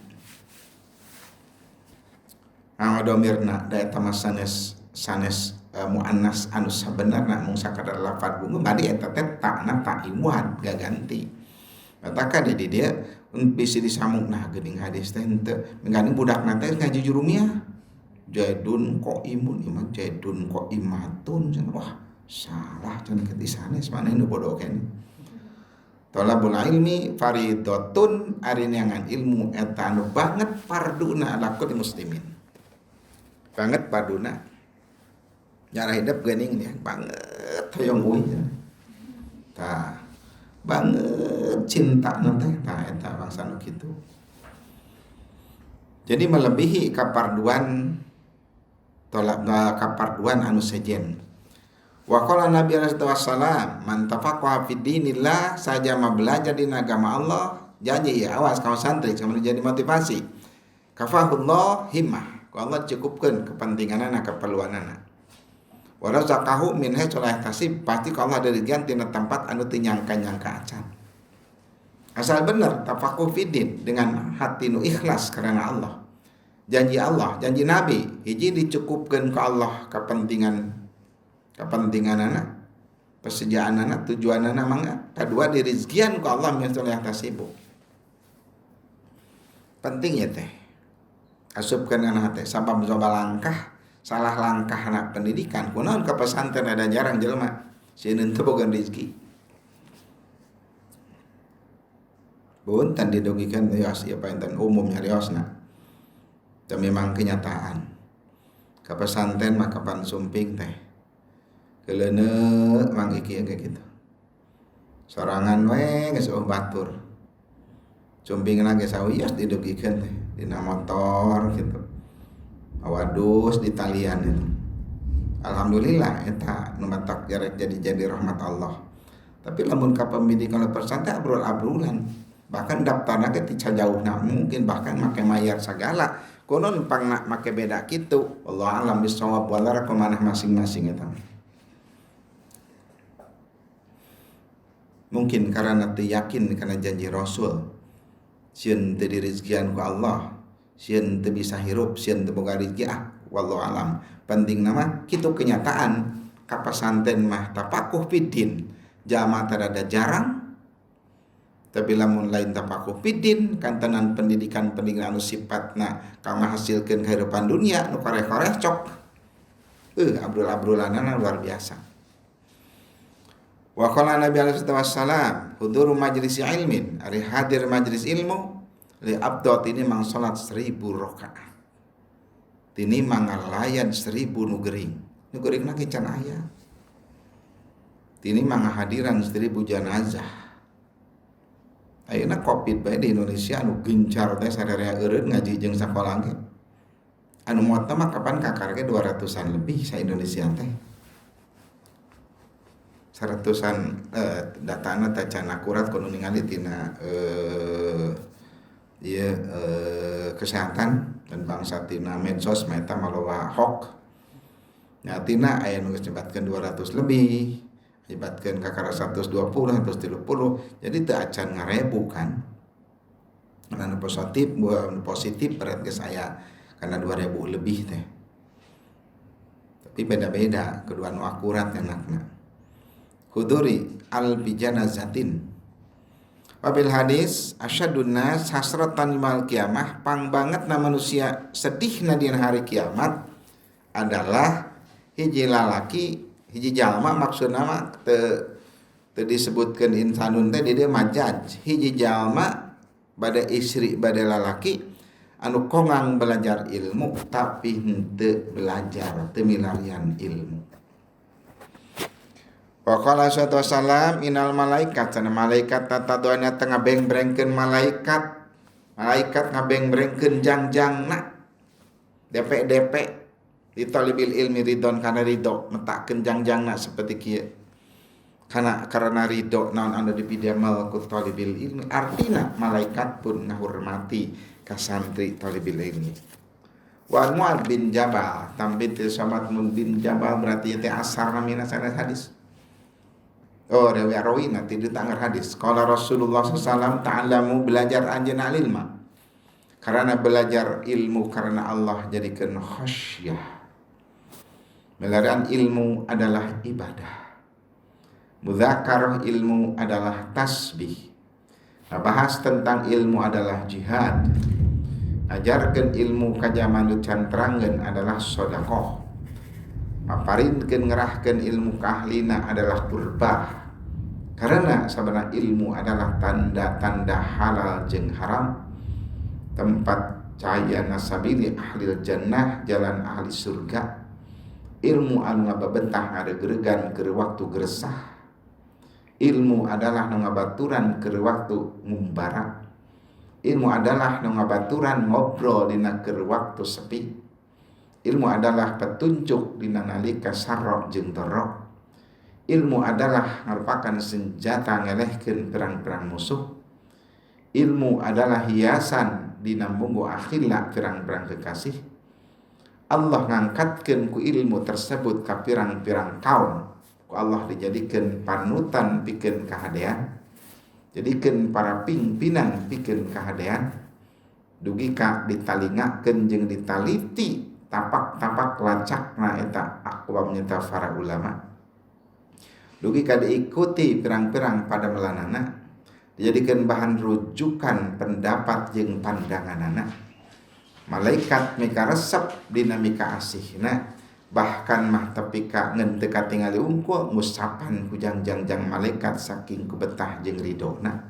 domirna da eta sanes muannas anu sabenerna mung sakadar lafaz bungu bari eta teh takna tak iwan gaganti maka di dia bisa disamungna geuning hadis teh henteu mengani budak teh ngaji jurumiyah jaidun qaimun imam jaidun qaimatun wah salah cenah ke sanes maneh nu bodoh kene talabul ilmi faridatun ari neangan ilmu eta anu banget farduna ala kulli muslimin banget farduna nyara hidup geuning nih banget hoyong uih tah banget cinta nanti nah eta bangsa nu kitu jadi melebihi kaparduan tolak kaparduan anu sejen wa qala nabi sallallahu alaihi wasallam man tafaqaha fid dinillah saja mah belajar di agama Allah janji ya awas kamu santri sama jadi motivasi kafahullah himmah ku Allah cukupkeun kepentinganana keperluanana wa razaqahu min haitsu la yahtasib pasti kalau ada rezekian tina tempat anu teu nyangka-nyangka acan asal bener tafaqquh fiddin dengan hati nu ikhlas karena Allah janji Nabi hiji dicukupkeun ke Allah kepentinganana persediaanana tujuanana mangga kadua dirizkian ku Allah min haitsu la yahtasib penting ya teh asupkeun kana hate sabab coba langkah salah langkah anak pendidikan kunaon ka pesantren ada jarang jelema sieun teu boga rezeki buntan didogikeun rios ieu painten umum nyariosna dan memang kenyataan ka pesantren mah kapan sumping teh keleuneu mang ieu kayak gitu sorangan we geus batur sumpingna ge sawios didogikeun teh dina motor gitu awadus di talian itu alhamdulillah eta nu matak jarek jadi rahmat Allah tapi lamun ka pendidikan pesantren abrul-abrulan bahkan daftarna ge ti jauhna mungkin bahkan make mayar sagala konon pangna make beda kitu Allah alam bisawab walara kumanah masing-masing eta mungkin karena teu yakin karena janji Rasul sieun teu dirizkian ku Allah sieun teu bisa hirup sieun teu boga rezeki wallahu alam penting nama kitu kenyataan ka pesantren mah tapakuh fiddin jama tarada jarang tapi lamun lain tapakuh fiddin kantenan pendidikan anu sifatna kang menghasilkeun kehidupan dunia nu koreh-koreh cok abrul-abrulanana luar biasa wa qala nabi alaihi wasallam huduru majlis ilmin ari hadir majlis ilmu li abdot ini mang salat 1000 rakaat. Tini mangalayan 1000 nu geuring. Nu geuringna ge can aya. Tini mangahadiran 1000 jenazah. Ayeuna Covid bae di Indonesia anu gencar teh sadarea eureun ngaji jeung sakola ge. Anu muatna mah kapan kakar ge 200-an lebih sa Indonesia teh. 100-an datana teh can akurat kudu ningali tina kesehatan dan bangsa tina medsos meta maloba hoax nya tina aya nu nyebatkeun 200 lebih nyebatkeun kakara 120 130 jadi teu acan ngarebu kan anu positif berat geus aya karena 2000 lebih teh tapi beda-beda kedua nu akurat enakna huduri al bijanazatin wabil hadis asyadun nas hasratan mal kiamah pang banget na manusia sedih na dina hari kiamat adalah hiji lalaki hiji jalma maksudna mah teu disebutkeun insanun teh di dieu majaj hiji jalma bade istri bade lalaki anu kongang belajar ilmu tapi henteu belajar teu milarian ilmu. Wa qala sallallahu alaihi wasallam inal malaikat sana malaikat tataduana tengah beng-brengkeun malaikat ngabeng-brengkeun jangjangna DP di talibil ilmi ridon kana ridho metakeun jangjangna seperti kieu karena ridho naon anu dipidamel ku talibil ilmi, artina malaikat pun ngahormati ka santri talibil ilmi. Wa Mu'ad bin Jabal tambit sahabat Mu'ad bin Jabal berarti teh asar namina sanes hadis. Oh, rawi nanti ditanggar hadis. Qala Rasulullah SAW, ta'allamu belajar anjeunna ilma. Karena belajar ilmu karena Allah jadikan khasyah. Belajar ilmu adalah ibadah. Mudzakarah ilmu adalah tasbih. Nah, bahas tentang ilmu adalah jihad. Ajarkan ilmu ka zaman cantrangkeun adalah sedekah. Maparinkeun ngerahkeun ilmu ka ahlina adalah qurbah. Karena sebenarnya ilmu adalah tanda-tanda halal jeung haram, tempat cahaya nasabili ahli jannah, jalan ahli surga. Ilmu anu ngababentah ngaregeregan keur waktu geresah. Ilmu adalah nu ngabaturan keur waktu ngumbara. Ilmu adalah nu ngabaturan ngobrol dina keur waktu sepi. Ilmu adalah petunjuk dina nalika sarro jeung dorok. Ilmu adalah merupakan senjata ngelehkeun perang-perang musuh. Ilmu adalah hiasan dina munggu akhila perang-perang kekasih. Allah ngangkatkeun ku ilmu tersebut ka pirang-pirang kaum. Ku Allah dijadikan panutan pikeun kahadean. Jadikeun para pimpinan pikeun kahadean. Dugi ka ditalingakeun jeung ditaliti tapak-tapak lacakna eta aqwam nyata para ulama. Dugi ka diikuti pirang-pirang pada melanana, dijadikan bahan rujukan pendapat jeung pandanganana. Malaikat mika resep dinamika asihna, bahkan mah tepi ka ngeun teu katingali unggul ngusapan ku jangjang malaikat saking ku betah jeung ridona.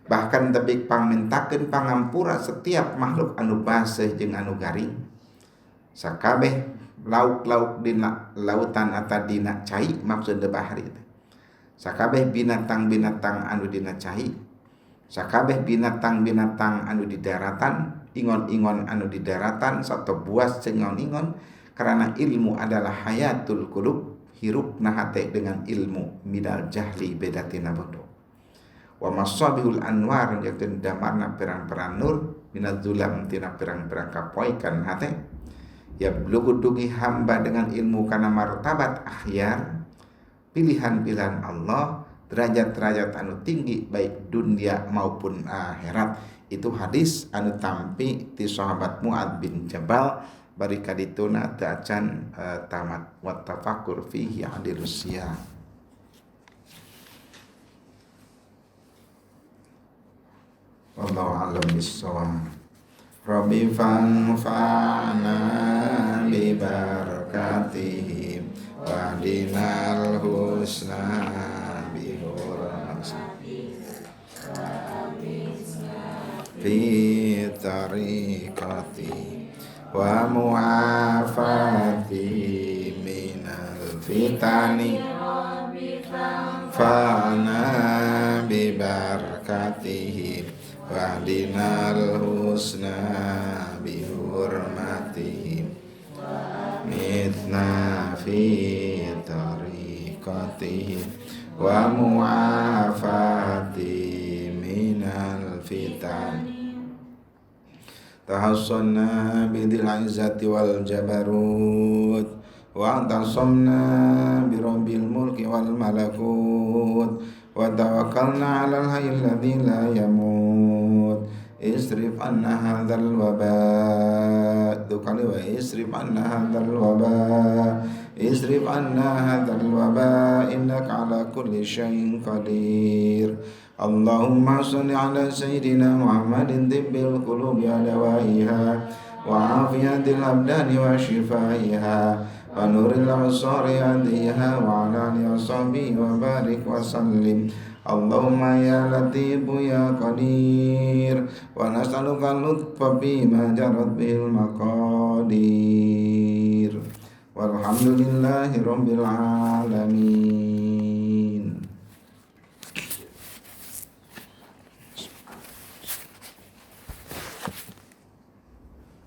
Bahkan tepi pangmintakeun pangampura setiap makhluk anu baseuh jeung anu garing. Sakabeh lauk-lauk dina lautan atau dina cai maksudna bahari. Sakabeh binatang-binatang anu dina cai, sakabeh binatang-binatang anu di daratan, ingon-ingon anu di daratan sato buas cengon-ingon, karena ilmu adalah hayatul qulub, hirupna hate dengan ilmu, minal jahli beda tina bodoh. Wa masabihul anwar yakin damarna perang-perang nur, minal zulam tina perang-perang kapoikan hate. Ya blugu dugi hamba dengan ilmu kana martabat akhyar, pilihan-pilihan Allah, derajat-derajat anu tinggi baik dunia maupun akhirat. Itu hadis anu tampi ti sahabat Mu'ad bin Jabal bari kadituna teu acan tamat wa tafakkur fihi adilus siyam. Wallahu a'lam bissawab. Rabbi fanfa'na bi barakatihim wa dinal husna bi hurmatihim fi tariqati wa mu'afati minal fitani fa'na bi barakatihim wahdinal husna bihurmatihim mitna fi tariqatihim wa mu'afati minal fitan tahassanna bidil izzati wal jabarut wa antasamna birabbil mulki wal malakut wa tawakkalna 'alal hayyil ladzi la yamut isrif anna hadzal waba dukali wa isrif anna hadzal waba isrif anna hadzal waba innaka 'ala kulli syai'in qadir Allahumma shalli 'ala sayyidina Muhammadin tibbil qulubi wa dawaiha wa afiyatil abdani wa shifaiha wa nuril absari hadiha wa 'ala alihi washabihi wa barik wa sallim Allahumma ya latifu ya qadir wa nas'aluka lutfa bima jarat bil maqadir walhamdulillahi rabbil alamin.